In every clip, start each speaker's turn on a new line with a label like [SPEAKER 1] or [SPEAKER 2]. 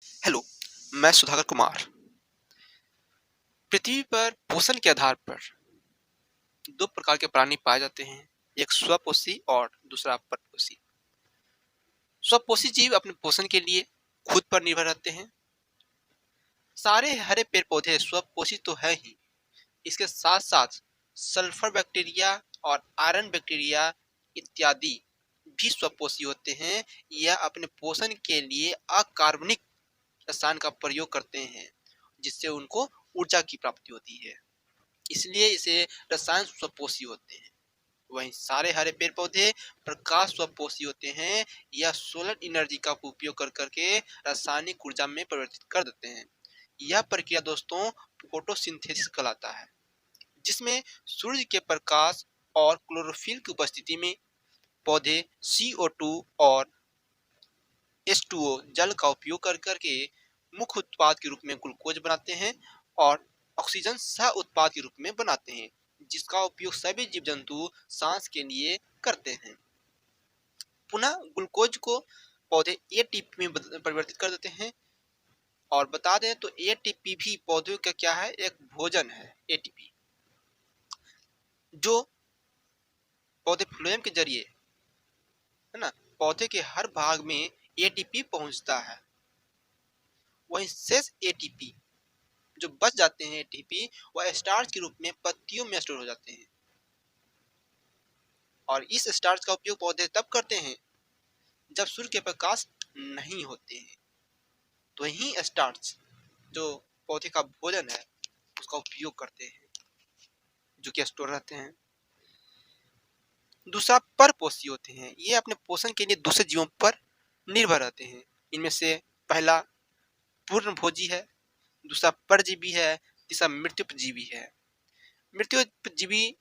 [SPEAKER 1] Hello, मैं सुधाकर कुमार। पृथ्वी पर पोषण के आधार पर दो प्रकार के प्राणी पाए जाते हैं, एक स्वपोषी और दूसरा परपोषी। स्वपोषी जीव अपने पोषण के लिए खुद पर निर्भर रहते हैं। सारे हरे पेड़ पौधे स्वपोषी तो है ही, इसके साथ साथ सल्फर बैक्टीरिया और आयरन बैक्टीरिया इत्यादि भी स्वपोषी होते हैं। यह अपने पोषण के लिए अकार्बनिक रसायन का प्रयोग करते हैं, जिससे उनको ऊर्जा की प्राप्ति होती है। इसलिए इसे रसायन स्वपोषी होते हैं। वहीं सारे हरे पेड़ पौधे प्रकाश स्वपोषी होते हैं। यह सोलर एनर्जी का उपयोग कर करके रासायनिक ऊर्जा में परिवर्तित कर देते हैं। यह प्रक्रिया दोस्तों फोटोसिंथेसिस कहलाता है, जिसमें सूर्य के प्रकाश और क्लोरोफिल की उपस्थिति में पौधे CO2 और H2O जल का उपयोग कर करके मुख्य उत्पाद के रूप में ग्लूकोज बनाते हैं और ऑक्सीजन सह उत्पाद के रूप में बनाते हैं, जिसका उपयोग सभी जीव जंतु सांस के लिए करते हैं। पुनः ग्लूकोज को पौधे एटीपी में परिवर्तित कर देते हैं। और बता दें तो एटीपी भी पौधों का क्या है, एक भोजन है। एटीपी जो पौधे फ्लोएम के जरिए, है ना, पौधे के हर भाग में एटीपी पहुंचता है। वही शेष एटीपी जो बच जाते हैं एटीपी, वह स्टार्च के रूप में पत्तियों में स्टोर हो जाते हैं। और इस स्टार्च का उपयोग पौधे तब करते हैं जब सूर्य के प्रकाश नहीं होते हैं। तो यही स्टार्च जो पौधे का भोजन है उसका उपयोग करते हैं, जो कि स्टोर रहते हैं। दूसरा परपोषी होते हैं। ये अपने पोषण के लिए दूसरे जीवों पर निर्भर रहते हैं। इनमें से पहला पूर्णभोजी है, दूसरा परजीवी है, तीसरा मृत्युपजीवी है। मृत्युपजीवी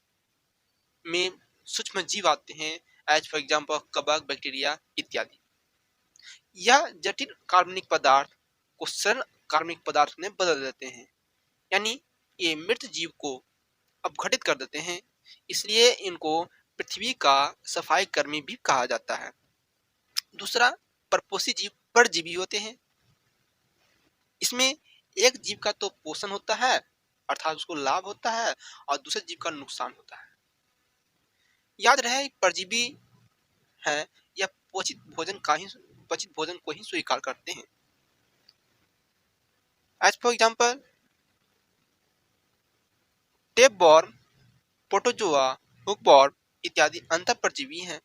[SPEAKER 1] में सूक्ष्म जीव आते हैं, एज फॉर एग्जाम्पल कवक, बैक्टीरिया इत्यादि। यह जटिल कार्बनिक पदार्थ को सरल कार्बनिक पदार्थ में बदल देते हैं, यानी ये मृत जीव को अपघटित कर देते हैं। इसलिए इनको पृथ्वी का सफाई कर्मी भी कहा जाता है। दूसरा परपोषी जीव परजीवी होते हैं। इसमें एक जीव का तो पोषण होता है, अर्थात उसको लाभ होता है, और दूसरे जीव का नुकसान होता है। याद रहे परजीवी है या पचित भोजन को ही स्वीकार करते हैं। As for example tapeworm, protozoa, hookworm इत्यादि अंतःपरजीवी हैं।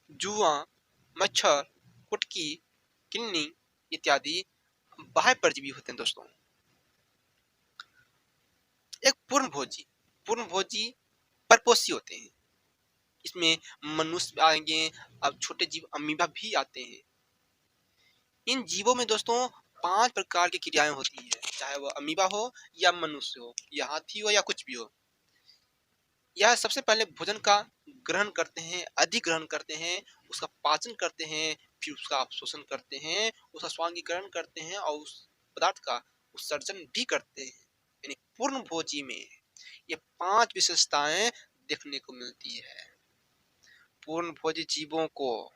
[SPEAKER 1] जुआ, मच्छर, कुटकी, किलनी इत्यादि बाह्य परजीवी होते हैं दोस्तों। एक पूर्णभोजी परपोषी होते हैं। इसमें मनुष्य आएंगे, अब छोटे जीव अमीबा भी आते हैं। इन जीवों में दोस्तों 5 प्रकार की क्रियाएं होती है, चाहे वह अमीबा हो या मनुष्य हो या हाथी हो या कुछ भी हो। यह सबसे पहले भोजन का ग्रहण करते हैं, अधिग्रहण करते हैं, उसका पाचन करते हैं, फिर उसका अवशोषण करते हैं, उसका स्वांगीकरण करते हैं और उस पदार्थ का उत्सर्जन भी करते हैं। यानी पूर्ण भोजी में ये 5 विशेषताएं देखने को मिलती है। पूर्ण भोजी जीवों को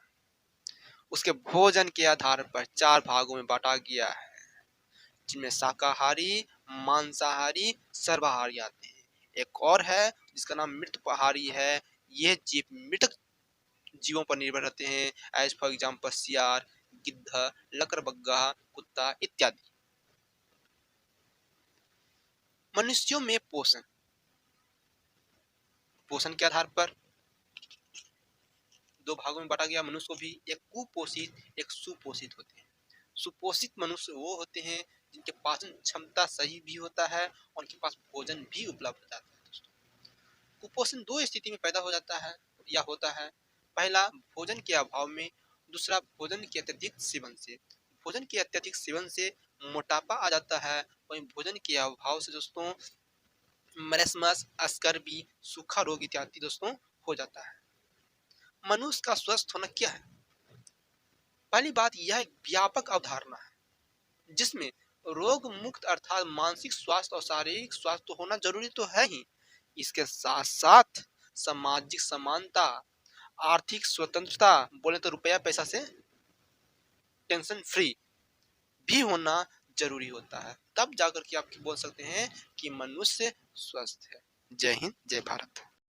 [SPEAKER 1] उसके भोजन के आधार पर 4 भागों में बांटा गया है, जिनमें शाकाहारी, मांसाहारी, सर्वाहारी आते हैं। एक और है जिसका नाम मृतपहारी है। ये जीव मृतक जीवों पर निर्भर रहते हैं, एज फॉर एग्जाम्पल सियार, गिद्ध, लकड़बग्गा, कुत्ता इत्यादि। मनुष्यों में पोषण के आधार पर 2 भागों में बांटा गया मनुष्य को भी। एक कुपोषित, एक सुपोषित होते हैं। सुपोषित मनुष्य वो होते हैं जिनके पाचन क्षमता सही भी होता है और उनके पास भोजन भी उपलब्ध होता है दोस्तों। कुपोषण 2 स्थिति में पैदा हो जाता है या होता है। पहला भोजन के अभाव में, दूसरा भोजन के अत्यधिक सेवन से। भोजन के अत्यधिक सेवन से मोटापा आ जाता है, वहीं भोजन के अभाव से दोस्तों मरेस्मस, स्कर्वी, सूखा रोग इत्यादि दोस्तों हो जाता है। मनुष्य का स्वस्थ होना क्या है? पहली बात यह एक व्यापक अवधारणा है, जिसमें रोग मुक्त अर्थात मानसिक स्वास्थ्य और शारीरिक स्वास्थ्य तो होना जरूरी तो है ही, इसके साथ साथ सामाजिक समानता, आर्थिक स्वतंत्रता, बोले तो रुपया पैसा से टेंशन फ्री भी होना जरूरी होता है, तब जाकर के आप बोल सकते हैं कि मनुष्य स्वस्थ है। जय हिंद, जय भारत।